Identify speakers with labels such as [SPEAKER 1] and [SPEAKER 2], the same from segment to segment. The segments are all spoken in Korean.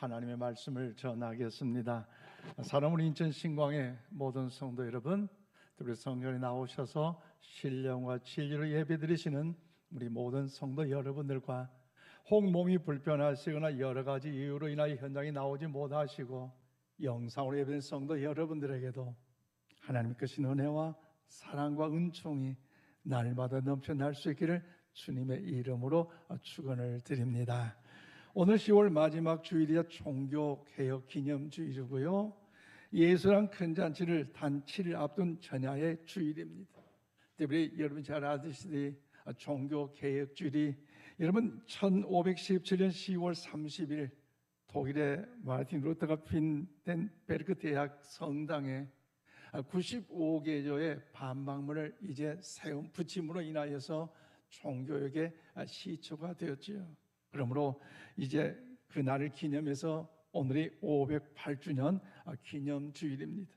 [SPEAKER 1] 하나님의 말씀을 전하겠습니다. 사랑하는 인천 신광의 모든 성도 여러분, 특별히 성전에 나오셔서 신령과 진리로 예배드리시는 우리 모든 성도 여러분들과 혹 몸이 불편하시거나 여러 가지 이유로 인하여 현장에 나오지 못하시고 영상으로 예배드리는 성도 여러분들에게도 하나님의 크신 은혜와 사랑과 은총이 날마다 넘쳐날 수 있기를 주님의 이름으로 축원을 드립니다. 오늘 10월 마지막 주일이자 종교개혁 기념주일이고요, 예수랑 큰 잔치를 단 7일 앞둔 전야의 주일입니다. 특별히 여러분 잘 아시듯이 종교개혁주일이 여러분 1517년 10월 30일 독일의 마르틴 루터가 빈덴베르크 대학 성당에 95개조의 반박문을 이제 세운 붙임으로 인하여서 종교역의 시초가 되었지요. 그러므로 이제 그날을 기념해서 오늘이 508주년 기념주일입니다.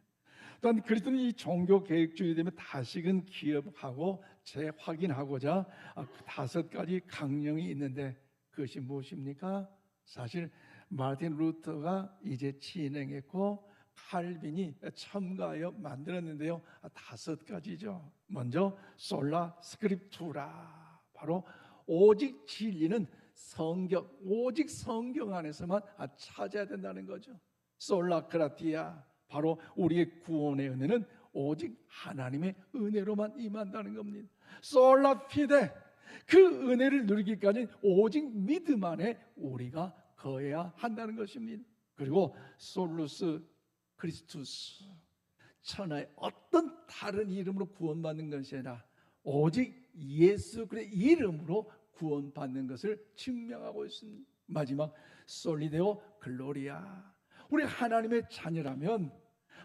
[SPEAKER 1] 또한 그리스도는 이 종교개혁주일이 되면 다시금 기억하고 재확인하고자 5가지 강령이 있는데 그것이 무엇입니까? 사실 마르틴 루터가 이제 진행했고 칼빈이 첨가하여 만들었는데요, 5가지죠. 먼저 솔라 스크립투라, 바로 오직 진리는 성경, 오직 성경 안에서만 찾아야 된다는 거죠. 솔라 그라티아, 바로 우리의 구원의 은혜는 오직 하나님의 은혜로만 임한다는 겁니다. 솔라 피데, 그 은혜를 누리기까지 오직 믿음 안에 우리가 거해야 한다는 것입니다. 그리고 솔루스 크리스투스, 천하의 어떤 다른 이름으로 구원받는 것이 아니라 오직 예수 그리스도의 이름으로 구원받는 것을 증명하고 있습니다. 마지막 솔리데오 글로리아, 우리 하나님의 자녀라면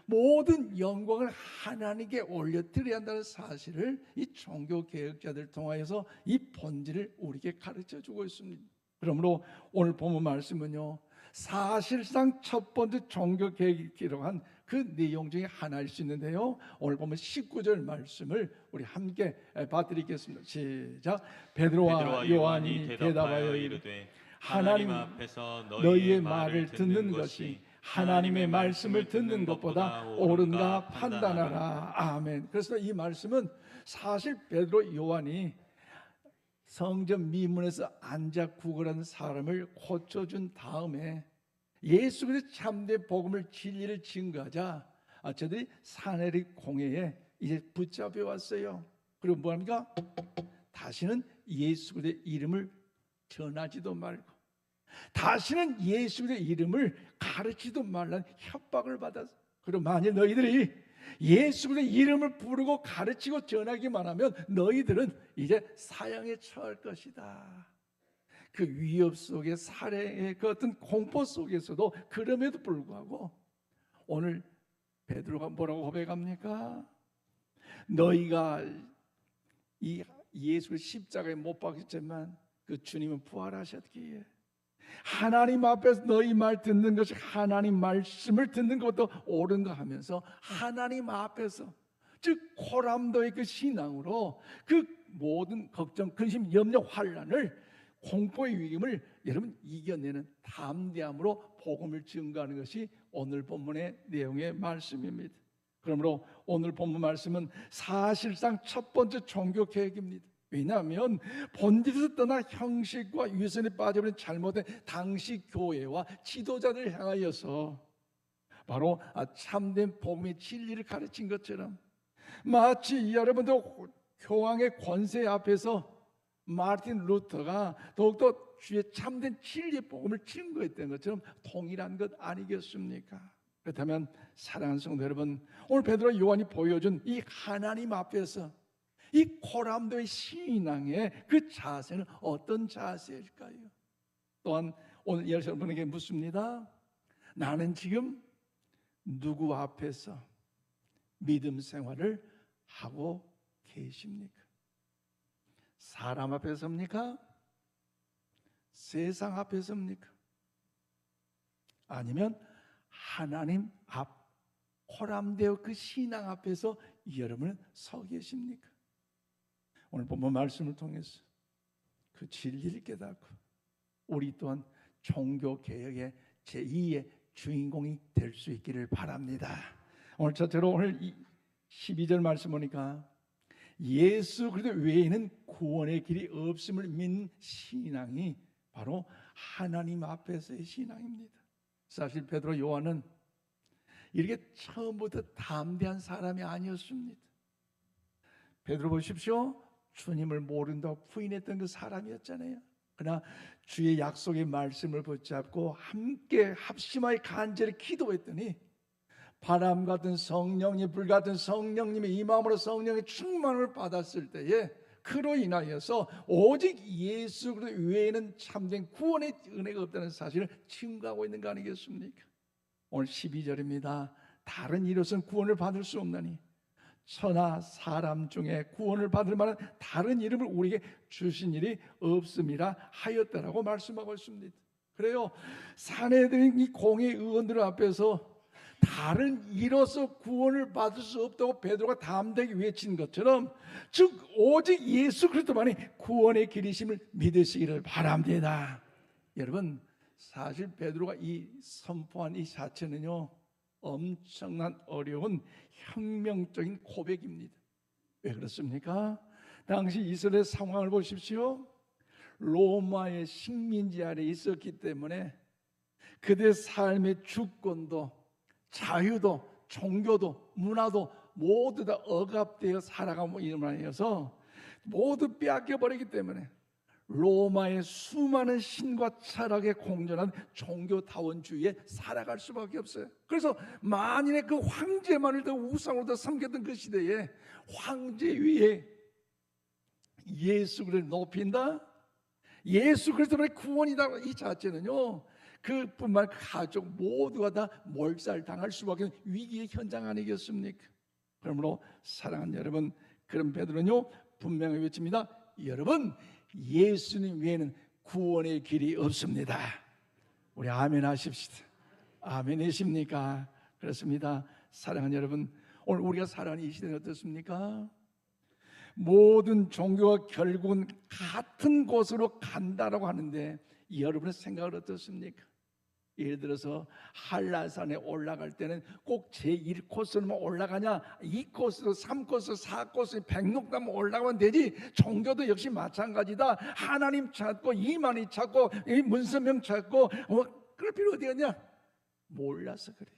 [SPEAKER 1] 모든 영광을 하나님께 올려드려야 한다는 사실을 이 종교개혁자들 통하여서 이 본질을 우리에게 가르쳐주고 있습니다. 그러므로 오늘 본문 말씀은요, 사실상 첫 번째 종교개혁이 기록한 그 내용 중에 하나일 수 있는데요, 오늘 보면 19절 말씀을 우리 함께 봐드리겠습니다. 시작. 베드로와 요한이 대답하여 이르되 하나님 앞에서 너희의 말을 듣는 것이 하나님의 말씀을 듣는 것보다 옳은가 판단하라. 아멘. 그래서 이 말씀은 사실 베드로 요한이 성전 미문에서 앉아 구걸하는 사람을 고쳐준 다음에 예수 그리스도 참된 복음을 진리를 증거하자 저들이 사내립 공회에 이제 붙잡혀 왔어요. 그리고 뭐합니까? 다시는 예수 그리스도의 이름을 전하지도 말고 다시는 예수 그리스도의 이름을 가르치지도 말라는 협박을 받았어. 그리고 만일 너희들이 예수 그리스도의 이름을 부르고 가르치고 전하기만 하면 너희들은 이제 사형에 처할 것이다. 그 위협 속에 살해의 그 어떤 공포 속에서도 그럼에도 불구하고 오늘 베드로가 뭐라고 고백합니까? 너희가 이 예수를 십자가에 못 박혔지만 그 주님은 부활하셨기에 하나님 앞에서 너희 말 듣는 것이 하나님 말씀을 듣는 것도 옳은가 하면서 하나님 앞에서, 즉 고람도의 그 신앙으로 그 모든 걱정, 근심, 염려, 환난을, 공포의 위기를 여러분 이겨내는 담대함으로 복음을 증거하는 것이 오늘 본문의 내용의 말씀입니다. 그러므로 오늘 본문 말씀은 사실상 첫 번째 종교개혁입니다. 왜냐하면 본질에서 떠나 형식과 유선에 빠져버린 잘못된 당시 교회와 지도자들을 향하여서 바로 참된 복음의 진리를 가르친 것처럼, 마치 여러분도 교황의 권세 앞에서 마르틴 루터가 더욱더 주의 참된 진리의 복음을 증거했던 것처럼 동일한 것 아니겠습니까? 그렇다면 사랑하는 성도 여러분, 오늘 베드로 요한이 보여준 이 하나님 앞에서 이 고람도의 신앙의 그 자세는 어떤 자세일까요? 또한 오늘 여러분에게 묻습니다. 나는 지금 누구 앞에서 믿음 생활을 하고 계십니까? 사람 앞에서입니까? 세상 앞에서입니까? 아니면 하나님 앞, 호람되어 그 신앙 앞에서 여러분은 서 계십니까? 오늘 본문 말씀을 통해서 그 진리를 깨닫고 우리 또한 종교개혁의 제2의 주인공이 될 수 있기를 바랍니다. 오늘 저처럼 오늘 12절 말씀 보니까 예수 그리스도 외에는 구원의 길이 없음을 믿는 신앙이 바로 하나님 앞에서의 신앙입니다. 사실 베드로 요한은 이렇게 처음부터 담대한 사람이 아니었습니다. 베드로 보십시오. 주님을 모른다고 부인했던 그 사람이었잖아요. 그러나 주의 약속의 말씀을 붙잡고 함께 합심하여 간절히 기도했더니 바람 같은 성령님, 불 같은 성령님의 이 마음으로 성령의 충만을 받았을 때에 그로 인하여서 오직 예수 그리스도 외에는 참된 구원의 은혜가 없다는 사실을 증거하고 있는 거 아니겠습니까? 오늘 12절입니다. 다른 이로서는 구원을 받을 수 없나니 천하 사람 중에 구원을 받을 만한 다른 이름을 우리에게 주신 일이 없음이라 하였다라고 말씀하고 있습니다. 그래요. 사내들인 이 공의 의원들 앞에서 다른 이로서 구원을 받을 수 없다고 베드로가 담대하게 외친 것처럼, 즉 오직 예수 그리스도만이 구원의 길이심을 믿으시기를 바랍니다. 여러분, 사실 베드로가 이 선포한 이 자체는요 엄청난 어려운 혁명적인 고백입니다. 왜 그렇습니까? 당시 이스라엘 상황을 보십시오. 로마의 식민지 아래 있었기 때문에 그들의 삶의 주권도 자유도 종교도 문화도 모두 다 억압되어 살아감으로 인해서 모두 빼앗겨버리기 때문에 로마의 수많은 신과 철학에 공존한 종교다원주의에 살아갈 수밖에 없어요. 그래서 만인의 그 황제만을 더 우상으로 더 섬겼던 그 시대에 황제 위에 예수 그리스도를 높인다, 예수 그리스도의 구원이다, 이 자체는요 그뿐만 가족 모두가 다 몰살당할 수밖에 없는 위기의 현장 아니겠습니까? 그러므로 사랑하는 여러분, 그런 베드로는요 분명히 외칩니다. 여러분, 예수님 외에는 구원의 길이 없습니다. 우리 아멘 하십시다. 아멘이십니까? 그렇습니다. 사랑하는 여러분, 오늘 우리가 살아가는 이 시대는 어떻습니까? 모든 종교가 결국은 같은 곳으로 간다라고 하는데 여러분의 생각은 어떻습니까? 예를 들어서 한라산에 올라갈 때는 꼭 제1코스로만 올라가냐, 2코스, 3코스, 4코스, 백록담 올라가면 되지. 종교도 역시 마찬가지다. 하나님 찾고 이만희 찾고 문선명 찾고 그럴 필요 어디였냐? 몰라서 그래.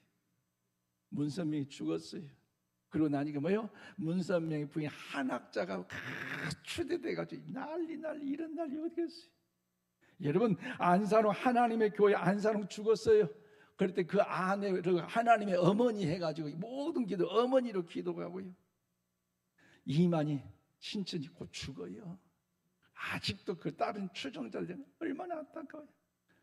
[SPEAKER 1] 문선명이 죽었어요. 그러고 나니까 뭐예요? 문선명의 부인 한학자가 추대돼가지고 난리 이런 난리 어디겠어요? 여러분, 안산홍 하나님의 교회 안산홍 죽었어요. 그럴 때 그 아내 하나님의 어머니 해가지고 모든 기도 어머니로 기도하고요. 이만희 신천지 곧 죽어요. 아직도 그 다른 추종자들 얼마나 안타까워요.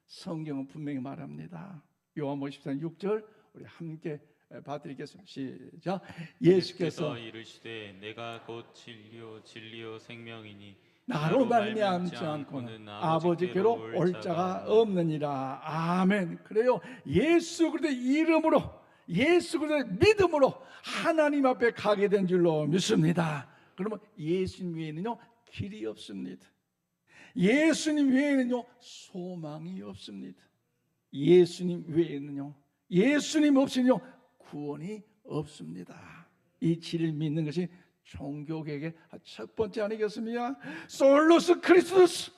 [SPEAKER 1] 성경은 분명히 말합니다. 요한복음 14장 6절 우리 함께 봐드리겠습니다. 시작. 예수께서
[SPEAKER 2] 이르시되 내가 곧 진리요 생명이니
[SPEAKER 1] 나로 말미암지 않고는 아버지께로 올 자가 없느니라. 아멘. 그래요. 예수 그리스도의 이름으로, 예수 그리스도의 믿음으로 하나님 앞에 가게 된 줄로 믿습니다. 그러면 예수님 외에는요 길이 없습니다. 예수님 외에는요 소망이 없습니다. 예수님 외에는요, 예수님 없이는요 구원이 없습니다. 이 진리를 믿는 것이 종교개혁의 첫 번째 아니겠습니까? 솔로스 크리스토스,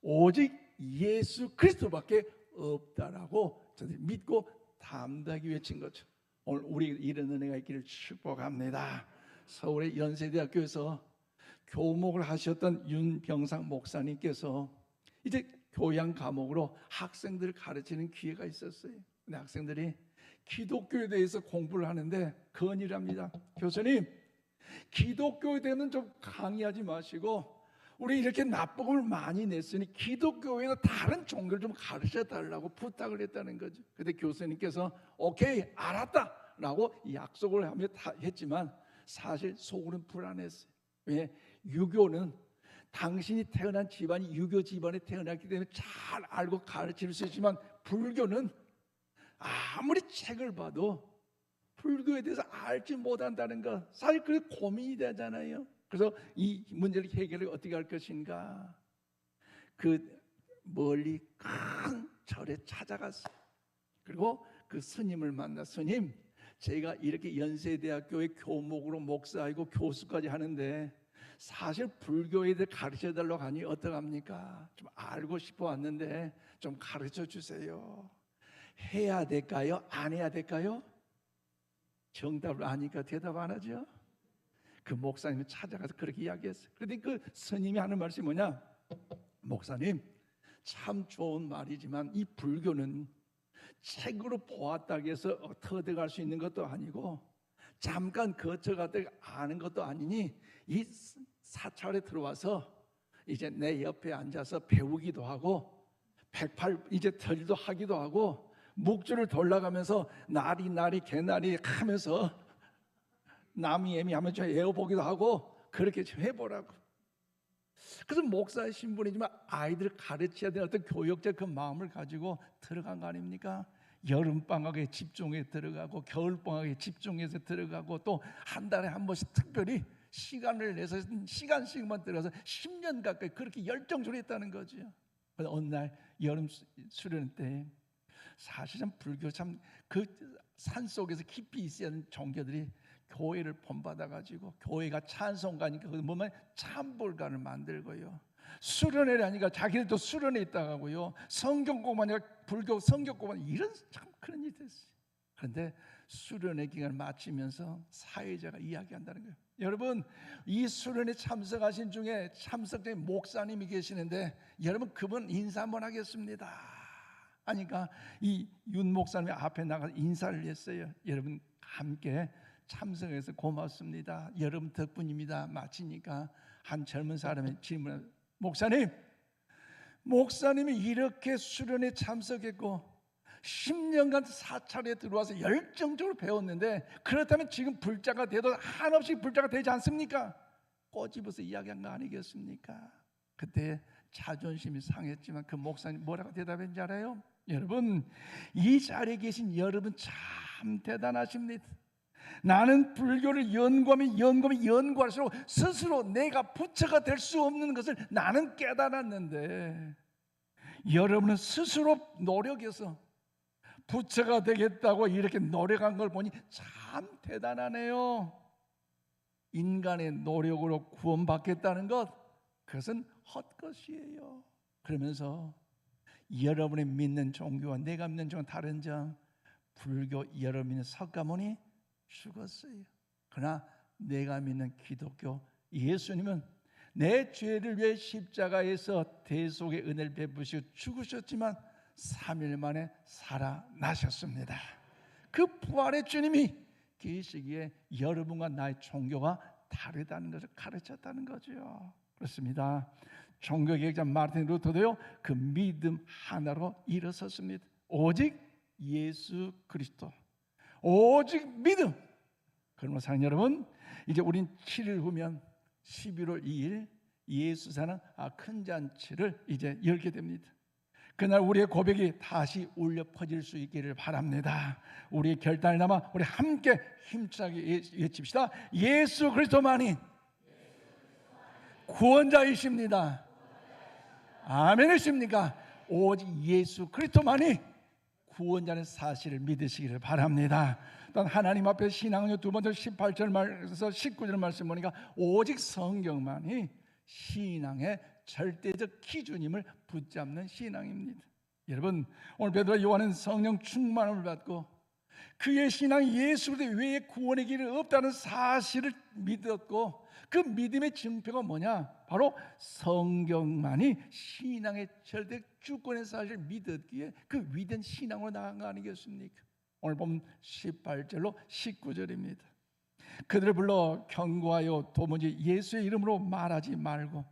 [SPEAKER 1] 오직 예수 그리스도밖에 없다라고 저들이 믿고 담대하게 외친 거죠. 오늘 우리 이런 은혜가 있기를 축복합니다. 서울의 연세대학교에서 교목을 하셨던 윤병상 목사님께서 이제 교양 과목으로 학생들을 가르치는 기회가 있었어요. 근데 학생들이 기독교에 대해서 공부를 하는데 건의를 합니다. 교수님, 기독교에 대해서는 좀 강의하지 마시고 우리 이렇게 납부금을 많이 냈으니 기독교에서 다른 종교를 좀 가르쳐 달라고 부탁을 했다는 거죠. 근데 교수님께서 오케이 알았다 라고 약속을 하며 했지만 사실 속으로는 불안했어요. 왜? 유교는 당신이 태어난 집안이 유교 집안에 태어났기 때문에 잘 알고 가르칠 수 있지만 불교는 아무리 책을 봐도 불교에 대해서 알지 못한다는 것, 사실 그게 고민이 되잖아요. 그래서 이 문제를 해결을 어떻게 할 것인가, 그 멀리 큰 절에 찾아갔어요.
[SPEAKER 3] 그리고 그 스님을 만나, 스님, 제가 이렇게 연세대학교의 교목으로 목사이고 교수까지 하는데 사실 불교 애들 가르쳐 달라고 하니 어떡합니까? 좀 알고 싶어 왔는데 좀 가르쳐 주세요. 해야 될까요? 안 해야 될까요? 정답을 아니까 대답 안 하죠. 그 목사님을 찾아가서 그렇게 이야기했어요. 그런데 그 스님이 하는 말씀이 뭐냐? 목사님, 참 좋은 말이지만 이 불교는 책으로 보았다고 해서 터득할 수 있는 것도 아니고 잠깐 거쳐가다 아는 것도 아니니 이 사찰에 들어와서 이제 내 옆에 앉아서 배우기도 하고 108 이제 털도 하기도 하고 묵주를 돌아가면서 나리 개나리 하면서 남이 애미 하면서 애워보기도 하고 그렇게 좀 해보라고. 그래서 목사의 신분이지만 아이들 가르쳐야 되는 어떤 교육적 그 마음을 가지고 들어간 거 아닙니까? 여름방학에 집중해 들어가고 겨울방학에 집중해서 들어가고 또 한 달에 한 번씩 특별히 시간을 내서 시간씩만 들어가서 10년 가까이 그렇게 열정적으로 했다는 거죠. 그래서 어느 날 여름 수련 때 사실은 불교 참 그 산속에서 깊이 있어야 하는 종교들이 교회를 본받아가지고 교회가 찬송가니까 그 뭐면 참불가를 만들고요. 수련회를 하니까 자기들도 수련회 있다고요. 성경 공부하니까 불교 성경 공부 이런 참 그런 일이 됐어요. 그런데 수련회 기간을 마치면서 사회자가 이야기한다는 거예요. 여러분, 이 수련회 참석하신 중에 참석된 목사님이 계시는데 여러분 그분 인사 한번 하겠습니다 하니까 이 윤 목사님이 앞에 나가서 인사를 했어요. 여러분 함께 참석해서 고맙습니다. 여러분 덕분입니다. 마치니까 한 젊은 사람이 질문을, 목사님이 이렇게 수련회 참석했고 10년간 사찰에 들어와서 열정적으로 배웠는데 그렇다면 지금 불자가 돼도 한없이 불자가 되지 않습니까? 꼬집어서 이야기한 거 아니겠습니까? 그때 자존심이 상했지만 그 목사님 뭐라고 대답했는지 알아요? 여러분, 이 자리에 계신 여러분 참 대단하십니다. 나는 불교를 연구할수록 스스로 내가 부처가 될 수 없는 것을 나는 깨달았는데 여러분은 스스로 노력해서 부처가 되겠다고 이렇게 노력한 걸 보니 참 대단하네요. 인간의 노력으로 구원받겠다는 것, 그것은 헛것이에요. 그러면서 여러분이 믿는 종교와 내가 믿는 종교는 다른 점, 불교 여러분 믿는 석가모니 죽었어요. 그러나 내가 믿는 기독교 예수님은 내 죄를 위해 십자가에서 대속의 은혜를 베푸시고 죽으셨지만 3일 만에 살아나셨습니다. 그 부활의 주님이 계시기에 여러분과 나의 종교가 다르다는 것을 가르쳤다는 거죠. 그렇습니다. 종교개혁자 마르틴 루터도요 그 믿음 하나로 일어섰습니다. 오직 예수 그리스도, 오직 믿음. 그러면 사랑하는 여러분, 이제 우린 7일 후면 11월 2일 예수사는 큰 잔치를 이제 열게 됩니다. 그날 우리의 고백이 다시 울려 퍼질 수 있기를 바랍니다. 우리의 결단을 담아 우리 함께 힘차게 외칩시다. 예수 그리스도만이 구원자이십니다. 아멘이십니까? 오직 예수 그리스도만이 구원자는 사실을 믿으시기를 바랍니다. 또 하나님 앞에 신앙은요, 두 번째 18절 말에서 19절 말씀 보니까 오직 성경만이 신앙의 절대적 기준임을 붙잡는 신앙입니다. 여러분, 오늘 베드로와 요한은 성령 충만함을 받고 그의 신앙 예수 그리스도 외에 구원의 길이 없다는 사실을 믿었고 그 믿음의 증표가 뭐냐? 바로 성경만이 신앙의 절대 주권의 사실을 믿었기에 그 위대한 신앙으로 나간 거 아니겠습니까? 오늘 보면 18절로 19절입니다. 그들을 불러 경고하여 도무지 예수의 이름으로 말하지 말고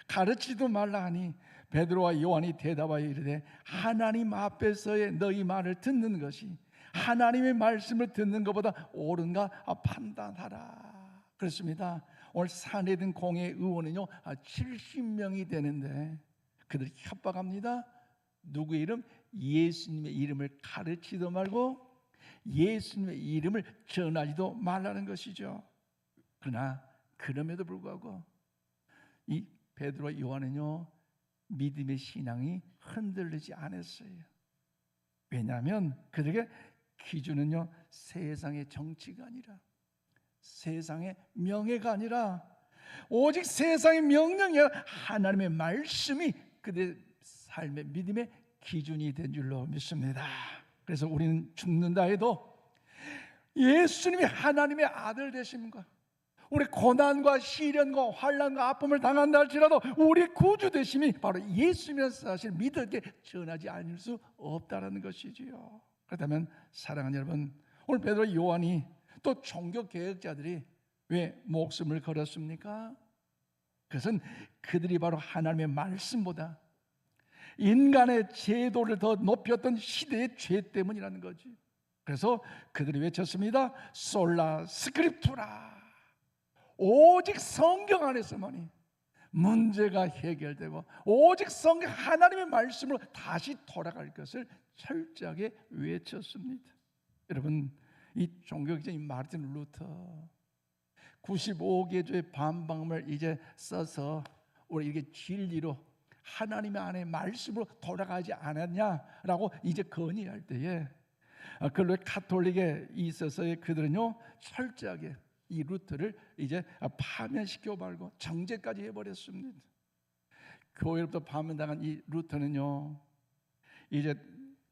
[SPEAKER 3] 가르치지도 말라 하니 베드로와 요한이 대답하여 이르되 하나님 앞에서의 너희 말을 듣는 것이 하나님의 말씀을 듣는 것보다 옳은가 판단하라. 그렇습니다. 오늘 사내든 공회 의원은요 70명이 되는데 그들이 협박합니다. 누구의 이름? 예수님의 이름을 가르치도 말고 예수님의 이름을 전하지도 말라는 것이죠. 그러나 그럼에도 불구하고 이 베드로와 요한은요 믿음의 신앙이 흔들리지 않았어요. 왜냐하면 그들에게 기준은요 세상의 정치가 아니라 세상의 명예가 아니라 오직 세상의 명령이 아니라 하나님의 말씀이 그들의 삶의 믿음의 기준이 된 줄로 믿습니다. 그래서 우리는 죽는다 해도 예수님이 하나님의 아들 되심과 우리 고난과 시련과 환난과 아픔을 당한다 할지라도 우리 구주 되심이 바로 예수님이라는 사실 믿었게 전하지 않을 수 없다는 것이지요. 그렇다면 사랑하는 여러분, 오늘 베드로 요한이 또 종교 개혁자들이 왜 목숨을 걸었습니까? 그것은 그들이 바로 하나님의 말씀보다 인간의 제도를 더 높였던 시대의 죄 때문이라는 거지. 그래서 그들이 외쳤습니다. 솔라 스크립투라. 오직 성경 안에서만이 문제가 해결되고 오직 성경 하나님의 말씀으로 다시 돌아갈 것을 철저하게 외쳤습니다. 여러분, 이 종교개혁자인 마르틴 루터 95개조의 반박문을 이제 써서 우리 이게 진리로 하나님의 안에 말씀으로 돌아가지 않았냐라고 이제 건의할 때에 근로의 카톨릭에 있어서의 그들은요 철저하게 이 루터를 이제 파면시켜 말고 정죄까지 해버렸습니다. 교회로부터 파면당한 이 루터는요 이제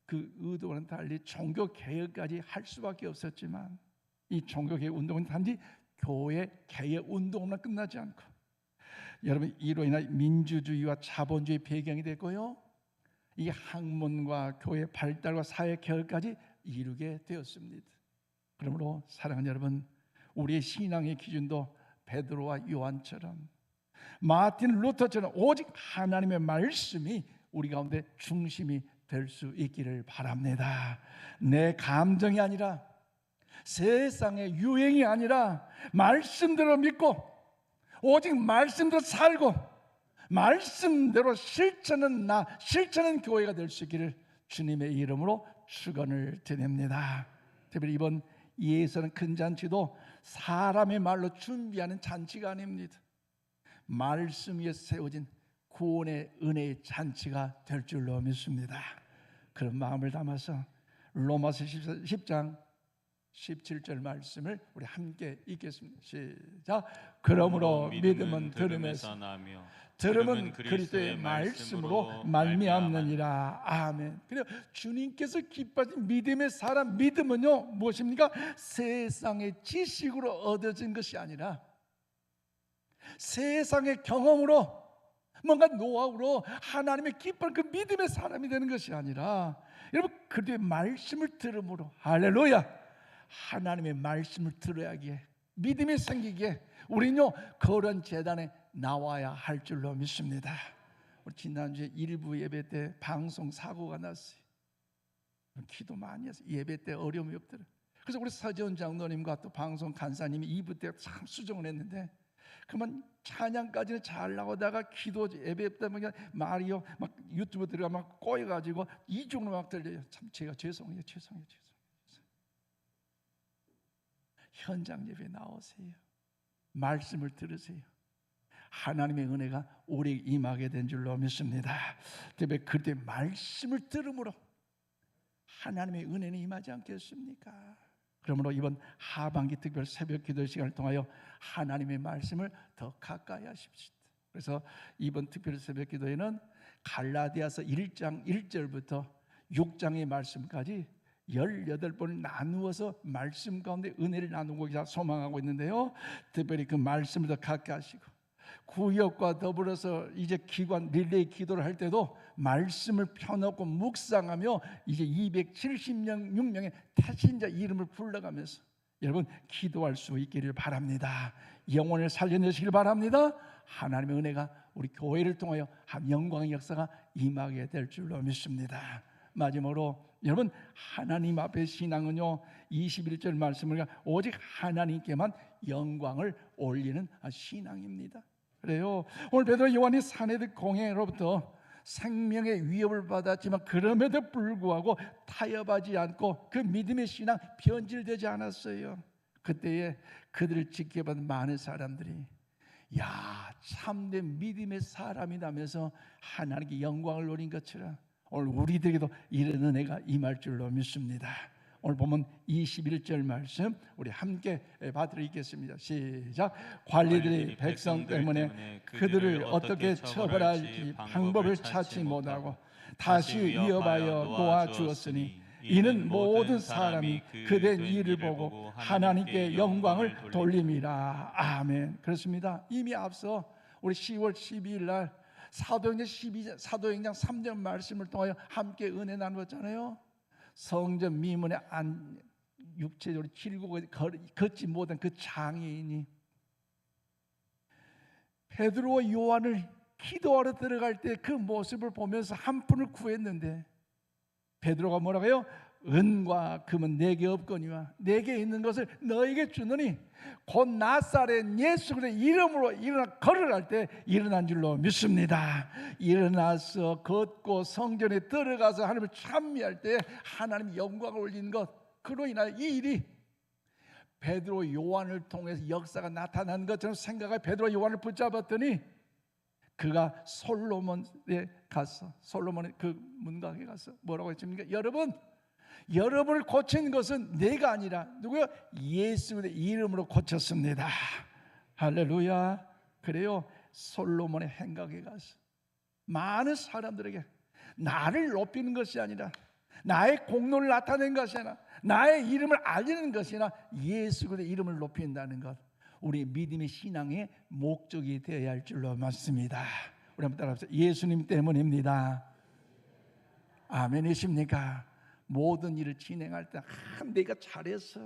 [SPEAKER 3] 그 의도와는 달리 종교 개혁까지 할 수밖에 없었지만 이 종교 개혁 운동은 단지 교회 개혁 운동만 끝나지 않고 여러분 이로 인한 민주주의와 자본주의 배경이 됐고요 이 학문과 교회 발달과 사회 개혁까지 이루게 되었습니다. 그러므로 사랑하는 여러분, 우리의 신앙의 기준도 베드로와 요한처럼 마틴 루터처럼 오직 하나님의 말씀이 우리 가운데 중심이 될 수 있기를 바랍니다. 내 감정이 아니라 세상의 유행이 아니라 말씀대로 믿고 오직 말씀대로 살고 말씀대로 실천하는 교회가 될 수 있기를 주님의 이름으로 축원을 드립니다. 특별히 이번 예수는 큰 잔치도 사람의 말로 준비하는 잔치가 아닙니다. 말씀 위에 세워진 구원의 은혜의 잔치가 될 줄로 믿습니다. 그런 마음을 담아서 로마서 10장 17절 말씀을 우리 함께 읽겠습니다. 시작. 그러므로 믿음은 들음에서
[SPEAKER 2] 나며
[SPEAKER 3] 들음은 그리스도의 말씀으로 말미암느니라. 아멘. 그래요. 주님께서 기뻐하신 믿음의 사람, 믿음은요 무엇입니까? 세상의 지식으로 얻어진 것이 아니라 세상의 경험으로 뭔가 노하우로 하나님의 기뻐하는 그 믿음의 사람이 되는 것이 아니라 여러분 그들의 말씀을 들음으로 할렐루야 하나님의 말씀을 들어야기에 믿음이 생기기에 우리는요 그런 재단에 나와야 할 줄로 믿습니다. 우리 지난주에 일부 예배 때 방송 사고가 났어요. 기도 많이 했어요. 예배 때 어려움이 없더라. 그래서 우리 서지원 장로님과 또 방송 간사님이 2부 때 참 수정을 했는데 그만 찬양까지는 잘 나오다가 기도 예배 때문에 말이요 막 유튜브 들어가 막 꼬여가지고 이중으로 막 들려요. 참 제가 죄송해요. 현장 예배 나오세요. 말씀을 들으세요. 하나님의 은혜가 우리 임하게 된 줄로 믿습니다. 특별히 그때 말씀을 들음으로 하나님의 은혜는 임하지 않겠습니까? 그러므로 이번 하반기 특별 새벽 기도 시간을 통하여 하나님의 말씀을 더 가까이 하십시오. 그래서 이번 특별 새벽 기도에는 갈라디아서 1장 1절부터 6장의 말씀까지 18번을 나누어서 말씀 가운데 은혜를 나누고 소망하고 있는데요. 특별히 그 말씀을 더 가까이 하시고 구역과 더불어서 이제 기관 릴레이 기도를 할 때도 말씀을 펴놓고 묵상하며 이제 276명의 태신자 이름을 불러가면서 여러분 기도할 수 있기를 바랍니다. 영혼을 살려내시길 바랍니다. 하나님의 은혜가 우리 교회를 통하여 영광의 역사가 임하게 될 줄로 믿습니다. 마지막으로 여러분 하나님 앞에 신앙은요 21절 말씀을 오직 하나님께만 영광을 올리는 신앙입니다. 그래요. 오늘 베드로 요한이 사내들 공회로부터 생명의 위협을 받았지만 그럼에도 불구하고 타협하지 않고 그 믿음의 신앙 변질되지 않았어요. 그때에 그들을 지켜본 많은 사람들이 야 참된 믿음의 사람이라면서 하나님께 영광을 노린 것처럼 오늘 우리들에게도 이런 은혜가 임할 줄로 믿습니다. 오늘 보면 21절 말씀 우리 함께 받들이겠습니다. 시작. 관리들이 백성 때문에 그들을 어떻게 처벌할지 방법을 찾지 못하고 다시 위협하여 놓아주었으니 이는 모든 사람이 그된 일을 보고 하나님께 영광을 돌림이라. 아멘. 그렇습니다. 이미 앞서 우리 10월 12일 날 사도행전 3절 말씀을 통하여 함께 은혜 나누었잖아요. 성전 미문에 육체적으로 길고 걷지 못한 그 장애인이 베드로와 요한을 기도하러 들어갈 때 그 모습을 보면서 한 푼을 구했는데 베드로가 뭐라고요? 은과 금은 내게 없거니와 내게 있는 것을 너에게 주노니 곧 나사렛 예수 그리스도의 이름으로 일어나 걸어갈 때 일어난 줄로 믿습니다. 일어나서 걷고 성전에 들어가서 하나님을 찬미할 때 하나님 영광을 올리는 것, 그로 인하여 이 일이 베드로 요한을 통해서 역사가 나타난 것처럼 생각해 베드로 요한을 붙잡았더니 그가 솔로몬에 가서 솔로몬의 그 문각에 가서 뭐라고 했습니까? 여러분을 고친 것은 내가 아니라 누구요? 예수의 이름으로 고쳤습니다. 할렐루야. 그래요. 솔로몬의 행각에 가서 많은 사람들에게 나를 높이는 것이 아니라 나의 공로를 나타내는 것이 아니라 나의 이름을 알리는 것이 아니라 예수 그리스도의 이름을 높인다는 것, 우리 믿음의 신앙의 목적이 되어야 할 줄로 믿습니다. 우리 한번 따라합시다. 예수님 때문입니다. 아멘이십니까? 모든 일을 진행할 때 내가 잘했어,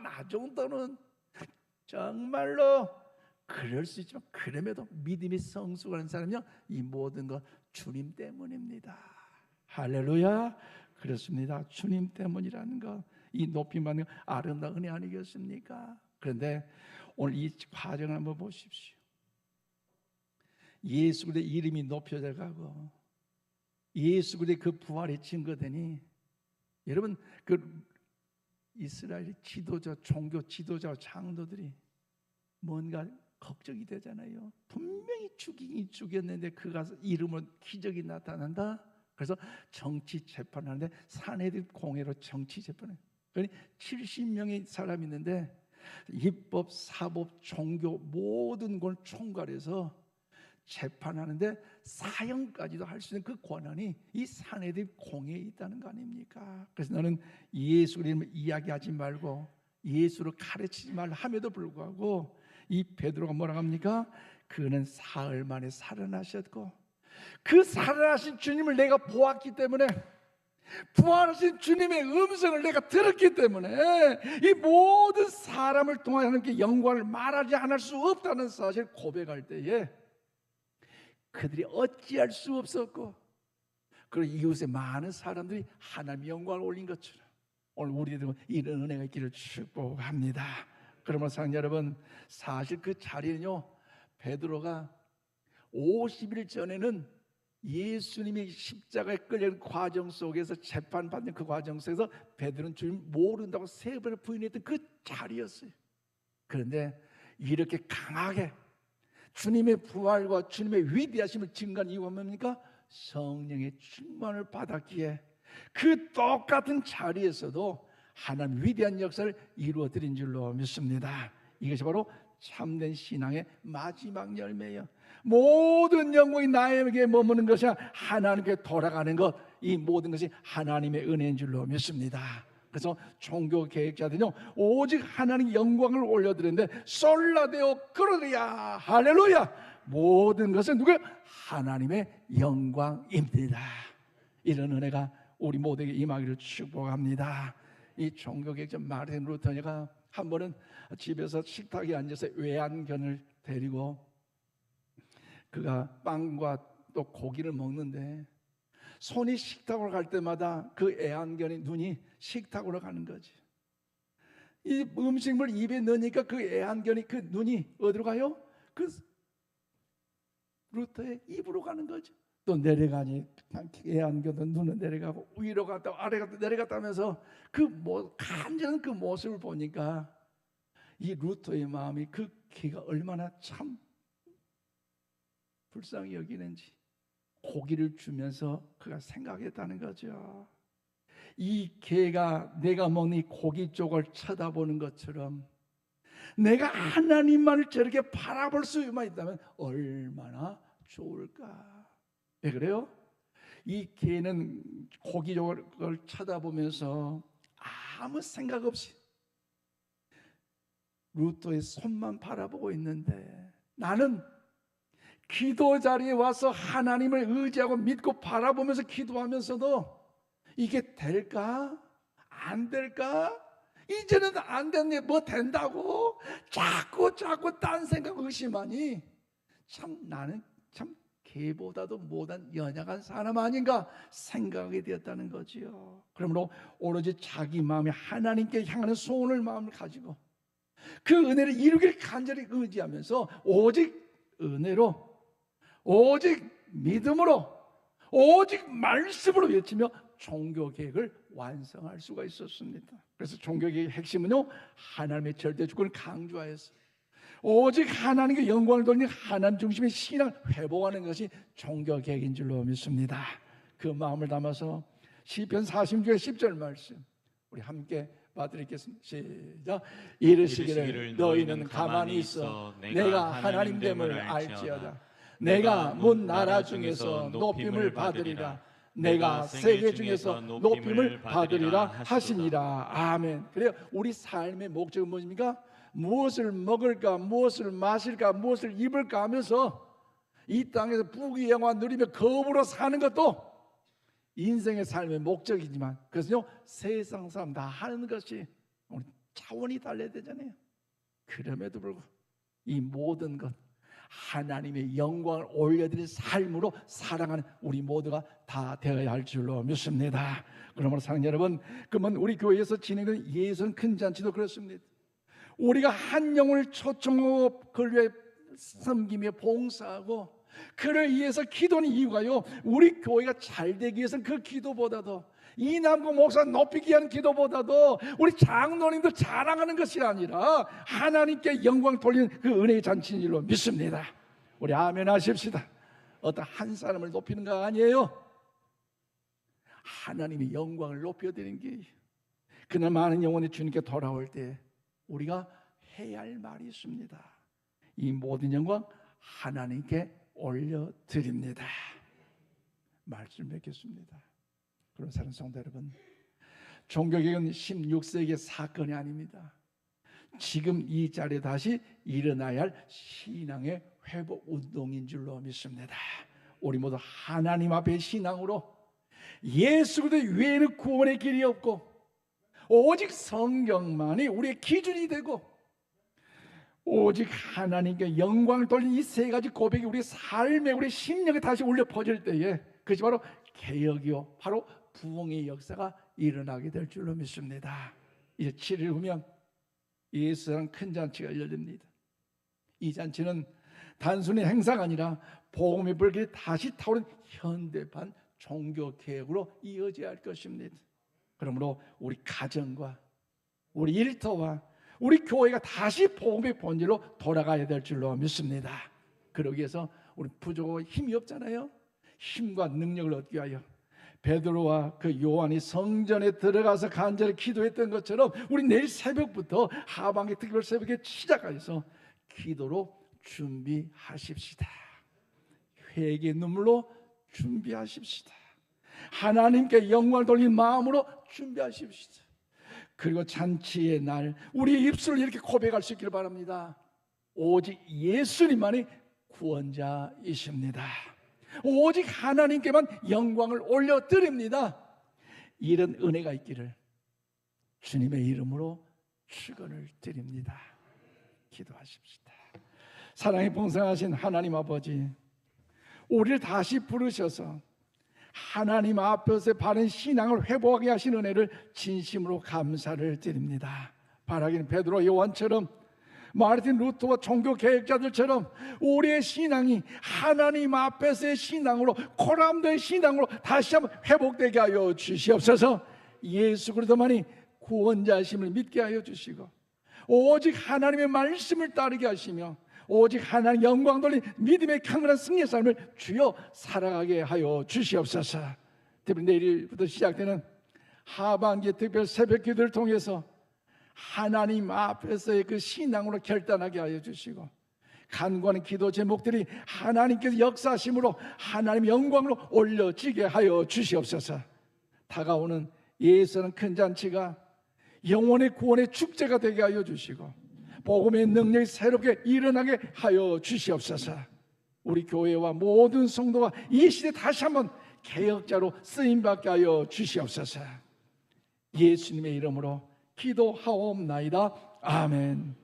[SPEAKER 3] 나 정도는 정말로 그럴 수 있지만 그럼에도 믿음이 성숙하는 사람은요 이 모든 것 주님 때문입니다. 할렐루야. 그렇습니다. 주님 때문이라는 것, 이 높임받는 아름다운 은혜 아니겠습니까? 그런데 오늘 이 과정을 한번 보십시오. 예수 그리스도의 이름이 높여져 가고 예수 그리스도의 그 부활이 증거되니 여러분 그 이스라엘 지도자, 종교 지도자, 장로들이 뭔가 걱정이 되잖아요. 분명히 죽이긴 죽였는데 그가 이름으로 기적이 나타난다. 그래서 정치 재판하는데 사내들 공회로 정치 재판을. 그러니 70명의 사람이 있는데 입법, 사법, 종교 모든 걸 총괄해서 재판하는데 사형까지도 할 수 있는 그 권한이 이 사내들 공회에 있다는 거 아닙니까? 그래서 너는 예수 이름을 이야기하지 말고 예수를 가르치지 말라 함에도 불구하고 이 베드로가 뭐라고 합니까? 그는 사흘 만에 살아나셨고 그 살아나신 주님을 내가 보았기 때문에, 부활하신 주님의 음성을 내가 들었기 때문에 이 모든 사람을 통하여 하나님께 영광을 말하지 않을 수 없다는 사실을 고백할 때에 그들이 어찌할 수 없었고, 그리고 이웃의 많은 사람들이 하나님의 영광을 올린 것처럼 오늘 우리들은 이런 은혜가 있기를 축복합니다. 그러면 사랑하는 여러분, 사실 그 자리는요 베드로가 50일 전에는 예수님이 십자가에 끌려간 과정 속에서 재판받는 그 과정 속에서 베드로는 주님 모른다고 3번을 부인했던 그 자리였어요. 그런데 이렇게 강하게 주님의 부활과 주님의 위대하심을 증거한 이유가 뭡니까? 성령의 충만을 받았기에 그 똑같은 자리에서도 하나님 위대한 역사를 이루어드린 줄로 믿습니다. 이것이 바로 참된 신앙의 마지막 열매예요. 모든 영광이 나에게 머무는 것이 하나님께 돌아가는 것, 이 모든 것이 하나님의 은혜인 줄로 믿습니다. 그래서 종교 계획자들은요 오직 하나님 영광을 올려드리는데 솔라데오 그러리야 할렐루야, 모든 것은 누구예요? 하나님의 영광입니다. 이런 은혜가 우리 모두에게 임하기를 축복합니다. 이 종교 계획자 마르틴 루터가 한 번은 집에서 식탁에 앉아서 외안견을 데리고 그가 빵과 또 고기를 먹는데 손이 식탁으로 갈 때마다 그 애완견의 눈이 식탁으로 가는 거지. 이 음식물 입에 넣으니까 그 애완견이 그 눈이 어디로 가요? 그 루터의 입으로 가는 거죠. 또 내려가니 애완견은 눈은 내려가고 위로 갔다 아래 갔다 내려갔다 하면서 그 간절한 그 모습을 보니까 이 루터의 마음이 그 개가 얼마나 참 불쌍히 여기는지, 고기를 주면서 그가 생각했다는 거죠. 이 개가 내가 먹는 이 고기 쪽을 쳐다보는 것처럼 내가 하나님만을 저렇게 바라볼 수만 있다면 얼마나 좋을까. 왜 그래요? 이 개는 고기 쪽을 쳐다보면서 아무 생각 없이 루토의 손만 바라보고 있는데, 나는 기도 자리에 와서 하나님을 의지하고 믿고 바라보면서 기도하면서도 이게 될까? 안 될까? 이제는 안 됐네. 뭐 된다고? 자꾸 딴 생각 의심하니 참 나는 참 개보다도 못한 연약한 사람 아닌가 생각하게 되었다는 거지요. 그러므로 오로지 자기 마음에 하나님께 향하는 소원을 마음을 가지고 그 은혜를 이루기를 간절히 의지하면서 오직 은혜로, 오직 믿음으로, 오직 말씀으로 외치며 종교 계획을 완성할 수가 있었습니다. 그래서 종교 계획의 핵심은요, 하나님의 절대 주권을 강조하여서 오직 하나님께 영광을 돌리는 하나님 중심의 신앙을 회복하는 것이 종교 계획인 줄로 믿습니다. 그 마음을 담아서 시편 40편 10절 말씀 우리 함께 받드리겠습니다. 시작. 이르시기를 너희는 가만히 있어 내가 하나님 됨을 알지어다. 내가 문 나라 중에서 높임을 받으리라. 내가 세계 중에서 높임을 받으리라 하시니라. 아멘. 그래요. 우리 삶의 목적은 무엇입니까? 무엇을 먹을까, 무엇을 마실까, 무엇을 입을까 하면서 이 땅에서 부귀영화 누리며 거부로 사는 것도 인생의 삶의 목적이지만, 그래서요 세상 사람 다 하는 것이 우리 차원이 달라야 되잖아요. 그럼에도 불구하고 이 모든 것 하나님의 영광을 올려드리는 삶으로 살아가는 우리 모두가 다 되어야 할 줄로 믿습니다. 그러므로 사랑하는 여러분, 그러면 우리 교회에서 진행되는 예선 큰 잔치도 그렇습니다. 우리가 한 영혼을 초청하고 그를 위해 섬기며 봉사하고 그를 위해서 기도하는 이유가요, 우리 교회가 잘 되기 위해서는 그 기도보다도, 이남구 목사 높이기 위한 기도보다도 우리 장로님들 자랑하는 것이 아니라 하나님께 영광 돌리는 그 은혜의 잔치인 줄로 믿습니다. 우리 아멘 하십시다. 어떤 한 사람을 높이는 거 아니에요. 하나님의 영광을 높여드리는 게, 그날 많은 영혼이 주님께 돌아올 때 우리가 해야 할 말이 있습니다. 이 모든 영광 하나님께 올려드립니다. 말씀 뵙겠습니다. 그런 사랑하는 성도 여러분, 종교개혁은 16세기의 사건이 아닙니다. 지금 이 자리에 다시 일어나야 할 신앙의 회복 운동인 줄로 믿습니다. 우리 모두 하나님 앞에 신앙으로 예수 그리스도 외에는 구원의 길이 없고 오직 성경만이 우리의 기준이 되고 오직 하나님께 영광을 돌린 이 세 가지 고백이 우리 삶에, 우리 심령에 다시 울려 퍼질 때에 그것이 바로 개혁이요, 바로 부흥의 역사가 일어나게 될 줄로 믿습니다. 이제 7일 후면 예수랑 큰 잔치가 열립니다. 이 잔치는 단순히 행사가 아니라 복음의 불길이 다시 타오른 현대판 종교 개혁으로 이어져야 할 것입니다. 그러므로 우리 가정과 우리 일터와 우리 교회가 다시 복음의 본질로 돌아가야 될 줄로 믿습니다. 그러기 위해서 우리 부족하고 힘이 없잖아요. 힘과 능력을 얻기 위하여 베드로와 그 요한이 성전에 들어가서 간절히 기도했던 것처럼 우리 내일 새벽부터 하반기 특별 새벽에 시작하여서 기도로 준비하십시다. 회개의 눈물로 준비하십시다. 하나님께 영광을 돌린 마음으로 준비하십시다. 그리고 잔치의 날 우리의 입술을 이렇게 고백할 수 있기를 바랍니다. 오직 예수님만이 구원자이십니다. 오직 하나님께만 영광을 올려드립니다. 이런 은혜가 있기를 주님의 이름으로 축원을 드립니다. 기도하십시다. 사랑에 풍성하신 하나님 아버지, 우리를 다시 부르셔서 하나님 앞에서 바른 신앙을 회복하게 하신 은혜를 진심으로 감사를 드립니다. 바라기는 베드로, 요한처럼, 마르틴 루터와 종교 개혁자들처럼 우리의 신앙이 하나님 앞에서의 신앙으로, 코람도의 신앙으로 다시 한번 회복되게 하여 주시옵소서. 예수 그리스도만이 구원자이심을 믿게 하여 주시고 오직 하나님의 말씀을 따르게 하시며 오직 하나님 영광 돌린 믿음의 강건한 승리의 삶을 주여 살아가게 하여 주시옵소서. 특히 내일부터 시작되는 하반기 특별 새벽 기도를 통해서 하나님 앞에서의 그 신앙으로 결단하게 하여 주시고, 간구하는 기도 제목들이 하나님께서 역사하심으로 하나님의 영광으로 올려지게 하여 주시옵소서. 다가오는 예수는 큰 잔치가 영혼의 구원의 축제가 되게 하여 주시고, 복음의 능력이 새롭게 일어나게 하여 주시옵소서. 우리 교회와 모든 성도가 이 시대 다시 한번 개혁자로 쓰임받게 하여 주시옵소서. 예수님의 이름으로 기도하옵나이다. 아멘.